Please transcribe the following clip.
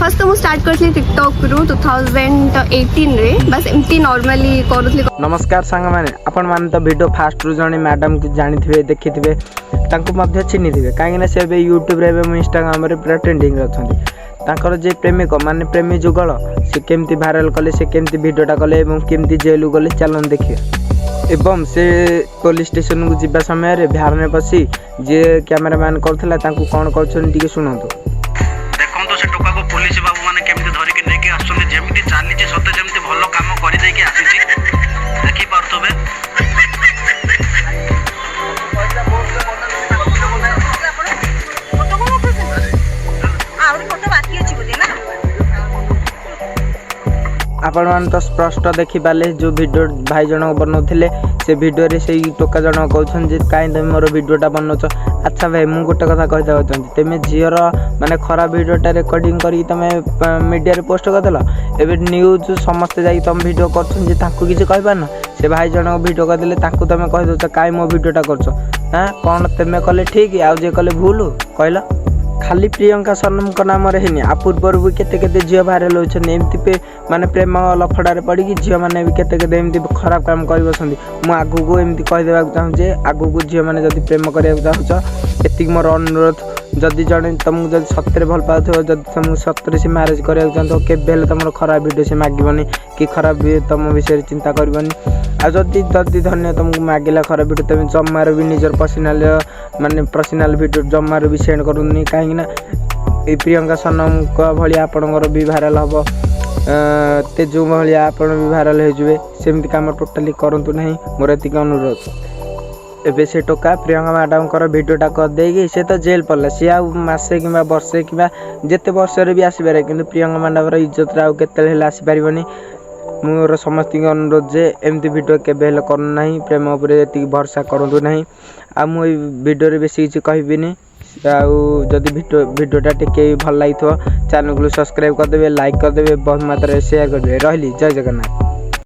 First तो मुझे start करथली TikTok रु 2018 रे बस एमती नॉर्मली करथली। नमस्कार सांग माने आपण मान तो वीडियो फास्ट रु जणी मैडम की जानिथिबे देखिथिबे तांको मध्ये चिन्हिथिबे काहे ना से यूट्यूब रे इंस्टाग्राम रे पूरा ट्रेंडिंग रे अछंती। तांकर जे प्रेमिक माने प्रेमी जुगल से केमती वायरल कले से केमती वीडियोटा कले एवं केमती जेल गले चलन देखिए एवं से पुलिस स्टेशन को जिबा समय रे बिहार में बसी जे कैमरामैन करथला तांको कोन कहछन टिके सुनंतो। देखंतो से टोका को पुलिस बाबू माने केमती धरि के नेके आछन जेमती चाली जे सते जेमती भलो काम करि दे के आसी देखि परतबे। आपण मान तो स्पष्ट देखि पाले जो वीडियो भाई जन बनौथिले से वीडियो रे से टोका जन कहछन जे काई तुम मोर वीडियोटा बनौछ। अच्छा भाई मु गोटे कथा कहि दउ छन तमे झियर माने खराब वीडियोटा रिकॉर्डिंग करी तमे मीडिया रे पोस्ट कर देला एबे न्यूज समस्त जाई तम वीडियो करछन जे तांको किछ कहि पारना से भाई जन वीडियो कर देले तांको तमे कहि दउछ काई मो वीडियोटा करछ। हां कोन तमे कले ठीक आ जे कले भूल कहला खाली प्रियंका सनम को नाम रही आ पूर्वर भी केते झील भाइराल होती एमती पे माने प्रेम लफड़े पड़ी झील मैंने भी केते एमती खराब काम कर बसती। मुझे आगू को एमती कहीदेवा चाहूँजे आगू को झील मैंने जब प्रेम करने चाहूँ एति मोर अनुरोध जदि जड़े तुमको जब सतरे भल पाथो जब तुम सतरे से मैरेज करा चाहतो के तुम खराब वीडियो से मागबनी कि खराब तुम विषय चिंता करनी आदि जदि धन्य तुमको मागिला खराब वीडियो तुम जमार भी निजर पर्सनाल माने पर्सनाल वीडियो जमार भी सेंड करूनी कहीं ए प्रियंका सनम को भाई आपणकर भी भाइराल हम तेजु भाई आप भी भाइराल हो सेमती कम टोटाली करूँ ना मोर एति अनुरोध। एबे से टोका प्रियंका मैडम कर वीडियोटा कर देगी से तो जेल पड़ला सी आ मासे कि वर्षे कि जिते वर्ष भी आसपारे कि प्रियंका मैडम इज्जत आउ के आसपारनी। मोर समस्त अनुरोध जे एमती वीडियो केबे करना प्रेम उपर ये भरसा करूँ ना आ मुझे वीडियो बेसी किसी कहबिनी आदि वीडियोटा टिके भल लगी चैनल को सब्सक्राइब करदे लाइक करदे बहुत मात्रा शेयर करदे। रही जय जगन्नाथ।